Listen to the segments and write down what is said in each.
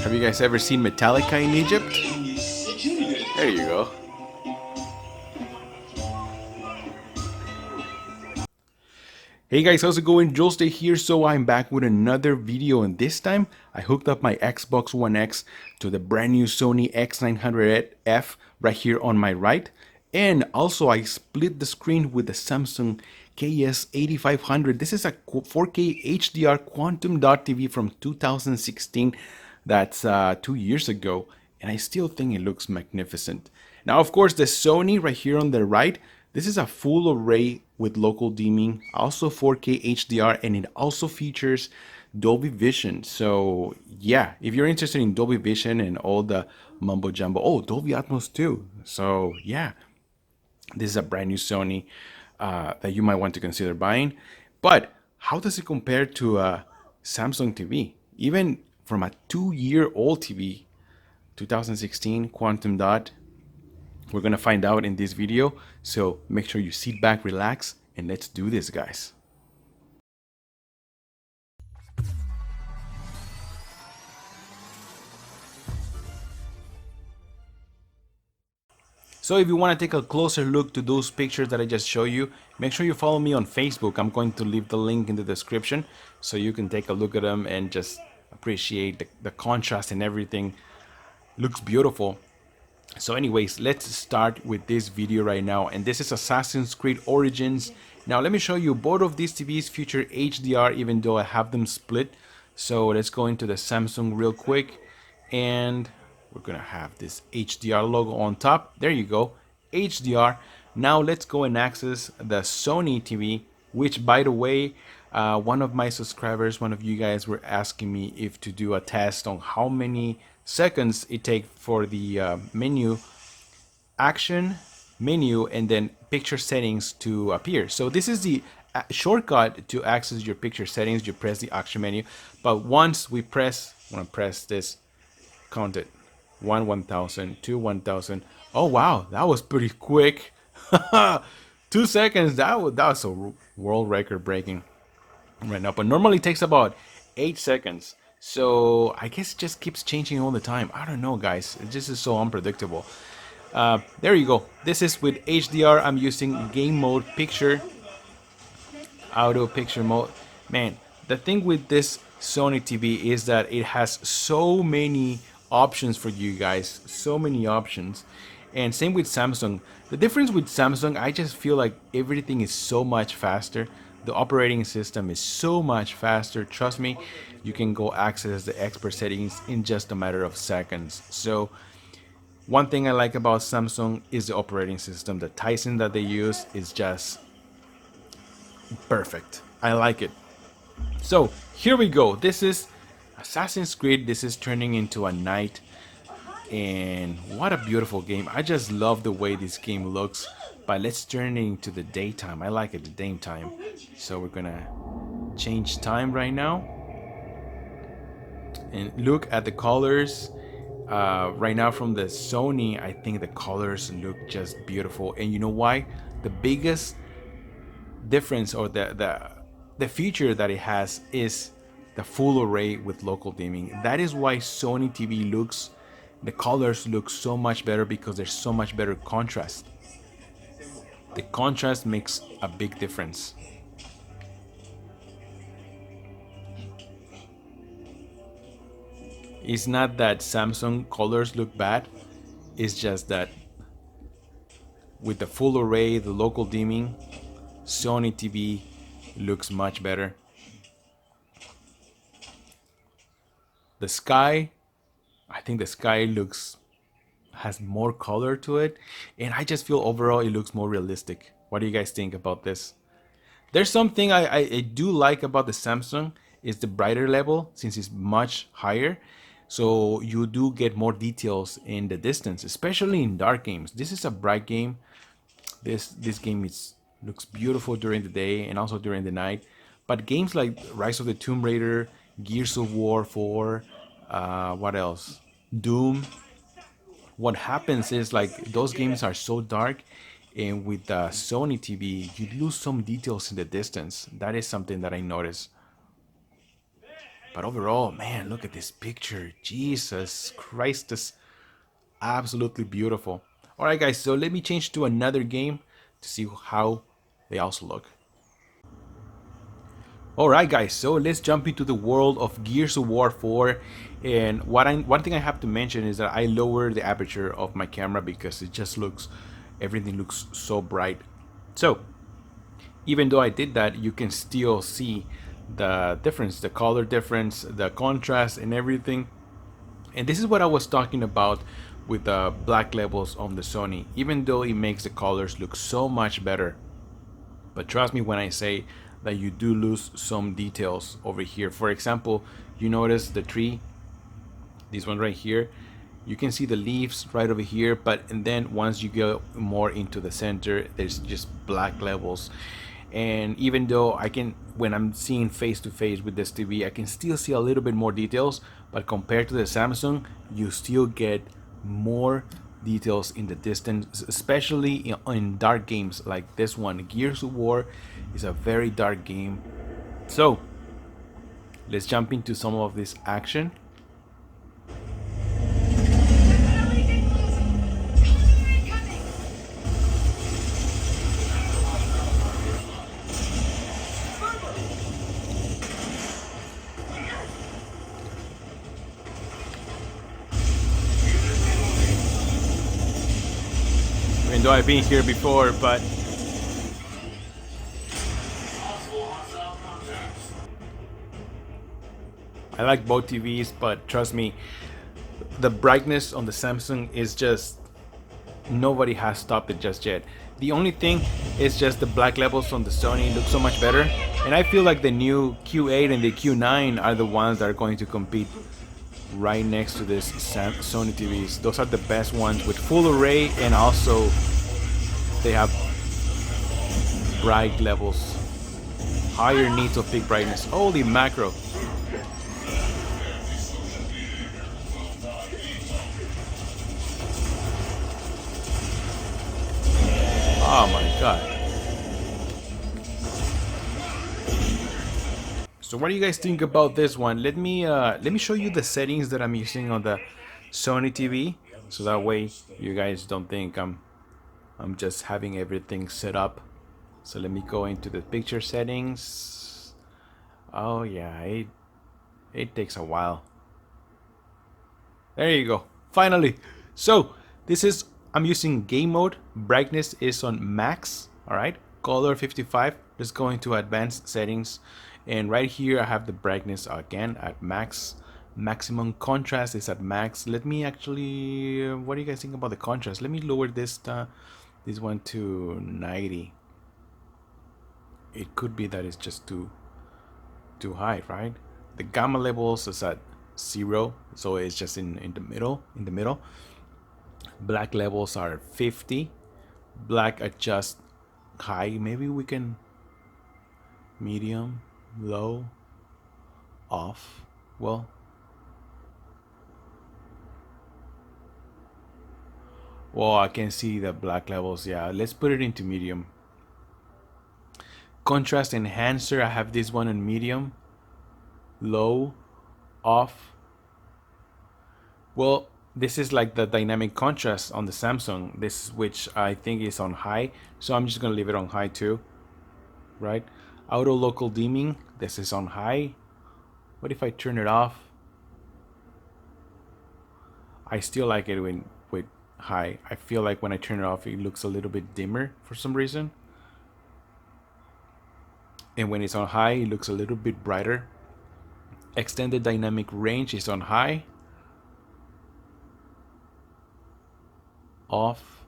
Have you guys ever seen Metallica in Egypt? There you go. Hey guys, how's it going? Jules Day here. So I'm back with another video, and this time I hooked up my Xbox One X to the brand new Sony X900F right here on my right. And also I split the screen with the Samsung KS8500. This is a 4K HDR Quantum Dot TV from 2016. That's 2 years ago, and I still think it looks magnificent. Now, of course, the Sony right here on the right, this is a full array with local dimming, also 4K HDR, and it also features Dolby Vision. So yeah, if you're interested in Dolby Vision and all the mumbo jumbo, oh, Dolby Atmos too. So yeah, this is a brand new Sony that you might want to consider buying. But how does it compare to a Samsung TV? Even from a 2-year-old TV, 2016 Quantum Dot, we're gonna find out in this video. So make sure you sit back, relax, and let's do this, guys. So if you want to take a closer look to those pictures that I just showed you, make sure you follow me on Facebook. I'm going to leave the link in the description so you can take a look at them and just appreciate the contrast and everything. Looks beautiful. So anyways, let's start with this video right now, and this is Assassin's Creed Origins. Now let me show you, both of these TVs feature HDR even though I have them split. So let's go into the Samsung real quick, and we're gonna have this HDR logo on top. There you go, HDR. Now let's go and access the Sony TV, which, by the way, one of my subscribers, one of you guys, were asking me if to do a test on how many seconds it takes for the action menu and then picture settings to appear. So this is the shortcut to access your picture settings. You press the action menu, but once we press, I'm gonna press this, count it, 1000, 1000. Oh wow, that was pretty quick. 2 seconds. That was a world record breaking right now, but normally it takes about 8 seconds. So I guess it just keeps changing all the time. I don't know, guys. It just is so unpredictable. There you go. This is with HDR. I'm using game mode, picture, auto picture mode. Man, the thing with this Sony TV is that it has so many options for you guys. So many options. And same with Samsung. The difference with Samsung, I just feel like everything is so much faster. The operating system is so much faster. Trust me, you can go access the expert settings in just a matter of seconds. So one thing I like about Samsung is the operating system. The Tizen that they use is just perfect. I like it. So here we go. This is Assassin's Creed. This is turning into a night, and what a beautiful game. I just love the way this game looks. But let's turn it into the daytime. I like it, the daytime. So we're gonna change time right now. And look at the colors. Right now from the Sony, I think the colors look just beautiful. And you know why? The biggest difference, or the feature that it has, is the full array with local dimming. That is why Sony TV looks, the colors look so much better, because there's so much better contrast. The contrast makes a big difference. It's not that Samsung colors look bad, it's just that with the full array, the local dimming, Sony TV looks much better. The sky, I think the sky has more color to it, and I just feel overall it looks more realistic. What do you guys think about this? There's something I do like about the Samsung, is the brighter level, since it's much higher, so you do get more details in the distance, especially in dark games. This is a bright game. This game looks beautiful during the day and also during the night, but games like Rise of the Tomb Raider, Gears of War 4, what else, Doom, what happens is, like, those games are so dark, and with the Sony TV you lose some details in the distance. That is something that I noticed. But overall, man, look at this picture. Jesus Christ, this absolutely beautiful. All right, guys, so let me change to another game to see how they also look. All right, guys, so let's jump into the world of Gears of War 4. And one thing I have to mention is that I lowered the aperture of my camera because it just looks, everything looks so bright. So even though I did that, you can still see the difference, the color difference, the contrast and everything. And this is what I was talking about with the black levels on the Sony. Even though it makes the colors look so much better, but trust me when I say that you do lose some details over here. For example, you notice the tree, this one right here, you can see the leaves right over here, but and then once you go more into the center, there's just black levels. And even though I can, when I'm seeing face to face with this TV, I can still see a little bit more details, but compared to the Samsung, you still get more details in the distance, especially in dark games like this one. Gears of War is a very dark game. So let's jump into some of this action. Even though I've been here before, but I like both TVs, but trust me, the brightness on the Samsung is just, nobody has stopped it just yet. The only thing is just the black levels on the Sony look so much better, and I feel like the new Q8 and the Q9 are the ones that are going to compete right next to this Sony TVs. Those are the best ones with full array, and also they have bright levels, higher needs of peak brightness. Holy macro. Oh my god. So what do you guys think about this one? Let me show you the settings that I'm using on the Sony TV, so that way you guys don't think I'm just having everything set up. So let me go into the picture settings. Oh yeah, it takes a while. There you go. Finally. So this is, I'm using game mode. Brightness is on max. All right. Color 55. Let's go into advanced settings. And right here I have the brightness again at max. Maximum contrast is at max. Let me actually, what do you guys think about the contrast? Let me lower this one to 90. It could be that it's just too high, right? The gamma levels is at 0, so it's just in the middle. Black levels are 50. Black adjust high. Maybe we can medium, low, off. Well, I can see the black levels. Yeah, let's put it into medium. Contrast enhancer, I have this one in medium, low, off. Well, this is like the dynamic contrast on the Samsung, this which I think is on high, so I'm just gonna leave it on high too, right? Auto local dimming, this is on high. What if I turn it off? I still like it with high. I feel like when I turn it off, it looks a little bit dimmer for some reason. And when it's on high, it looks a little bit brighter. Extended dynamic range is on high. Off.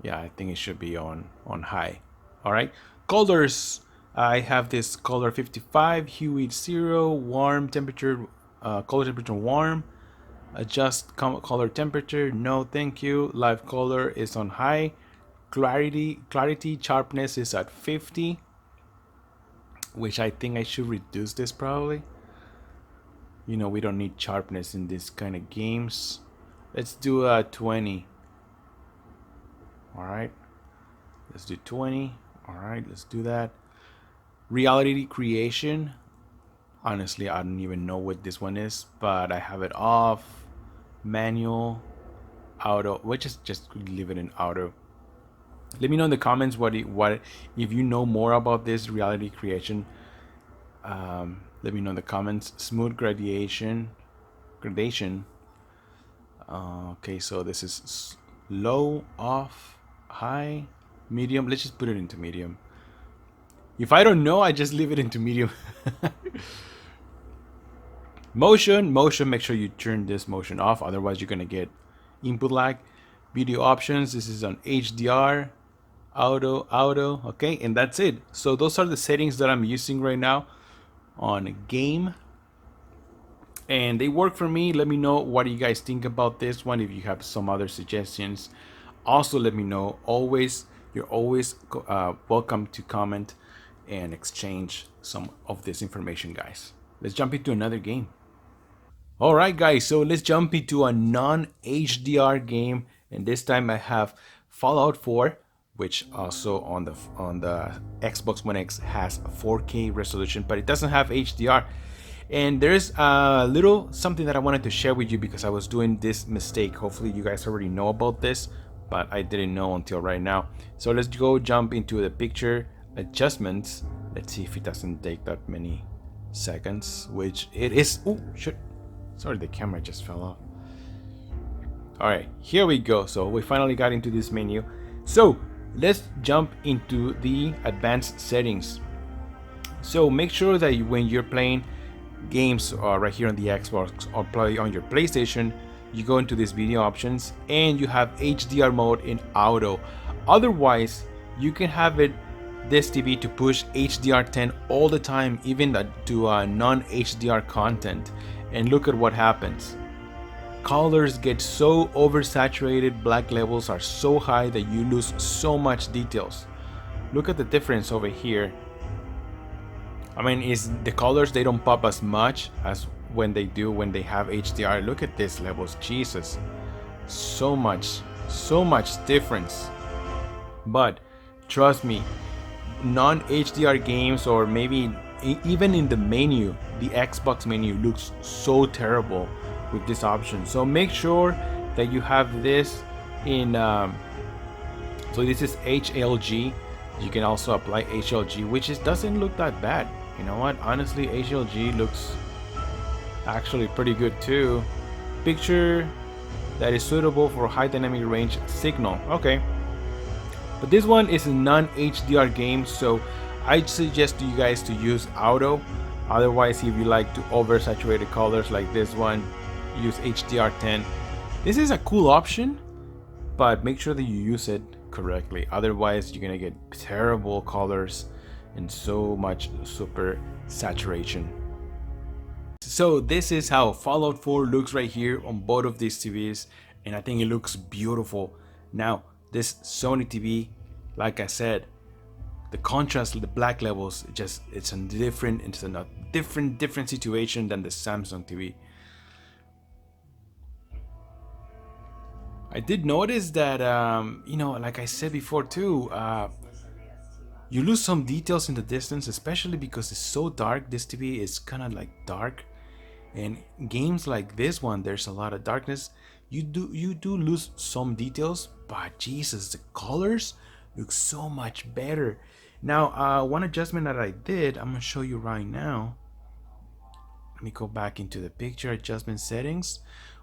Yeah, I think it should be on high. All right. Colors. I have this color 55, hue is 0, warm temperature, color temperature warm. Adjust color temperature, no thank you. Live color is on high. Clarity sharpness is at 50, which I think I should reduce this probably. You know, we don't need sharpness in this kind of games. Let's do 20. All right, let's do 20. All right, let's do that. Reality creation, Honestly, I don't even know what this one is, but I have it off, manual, auto. We'll just leave it in auto. Let me know in the comments what if you know more about this reality creation. Let me know in the comments. Smooth gradation. Okay, so this is low, off, high, medium. Let's just put it into medium. If I don't know, I just leave it into medium. Motion, make sure you turn this motion off, otherwise you're gonna get input lag. Video options, this is on HDR, auto, okay, and that's it. So those are the settings that I'm using right now on game, and they work for me. Let me know what you guys think about this one. If you have some other suggestions, also let me know. You're always welcome to comment and exchange some of this information, guys. Let's jump into another game. All right, guys, so let's jump into a non-HDR game, and this time I have Fallout 4, which also on the Xbox One X has a 4K resolution, but it doesn't have HDR. And there's a little something that I wanted to share with you because I was doing this mistake. Hopefully you guys already know about this, but I didn't know until right now. So let's go jump into the picture adjustments. Let's see if it doesn't take that many seconds, which it is. Oh, shit. Sorry, the camera just fell off. All right, here we go. So we finally got into this menu. So let's jump into the advanced settings. So make sure that when you're playing games right here on the Xbox or play on your PlayStation, you go into this video options and you have HDR mode in auto. Otherwise, you can have this TV to push HDR10 all the time, even to non-HDR content. And look at what happens. Colors get so oversaturated, black levels are so high that you lose so much details. Look at the difference over here. I mean, the colors, they don't pop as much as when they do when they have HDR. Look at these levels, Jesus. So much difference. But trust me, non-HDR games, or maybe even in the menu, the Xbox menu looks so terrible with this option. So make sure that you have this in so this is HLG. You can also apply HLG, which doesn't look that bad. You know what, honestly, HLG looks actually pretty good too. Picture that is suitable for high dynamic range signal. Okay, but this one is a non-HDR game, so I suggest to you guys to use auto. Otherwise, if you like to oversaturated colors like this one, use HDR10. This is a cool option, but make sure that you use it correctly. Otherwise, you're gonna get terrible colors and so much super saturation. So this is how Fallout 4 looks right here on both of these TVs, and I think it looks beautiful. Now, this Sony TV, like I said, the contrast, the black levels, it's a different situation than the Samsung TV. I did notice that you know, like I said before too, you lose some details in the distance, especially because it's so dark. This TV is kind of like dark, and games like this one, there's a lot of darkness. You do lose some details, but Jesus, the colors look so much better. Now, one adjustment that I did, I'm gonna show you right now. Let me go back into the picture adjustment settings.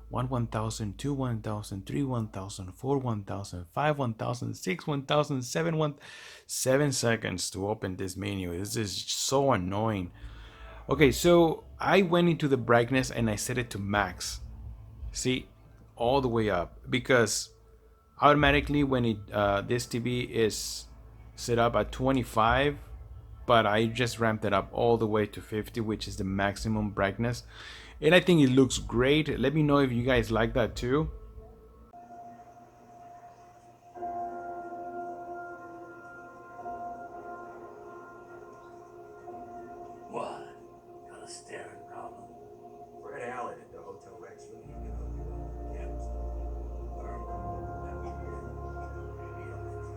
1000, 2, 1000, 3, 1000, 4, 1000, 5, 1000, 6, 1000, 7 seconds to open this menu. This is so annoying. Okay, so I went into the brightness and I set it to max. See, all the way up, because automatically when this TV is set up at 25, but I just ramped it up all the way to 50, which is the maximum brightness, and I think it looks great. Let me know if you guys like that too. What? Got a staring problem? Fred Allen at the Hotel Rex really need to go to campus. That we did. Maybe office.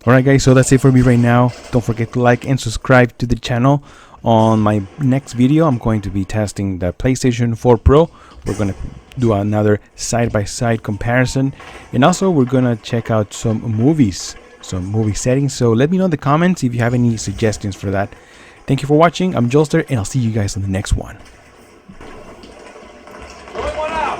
Alright guys, so that's it for me right now. Don't forget to like and subscribe to the channel. On my next video, I'm going to be testing the PlayStation 4 Pro. We're going to do another side-by-side comparison. And also, we're going to check out some movies, some movie settings. So let me know in the comments if you have any suggestions for that. Thank you for watching. I'm Joelster, and I'll see you guys on the next one. One out.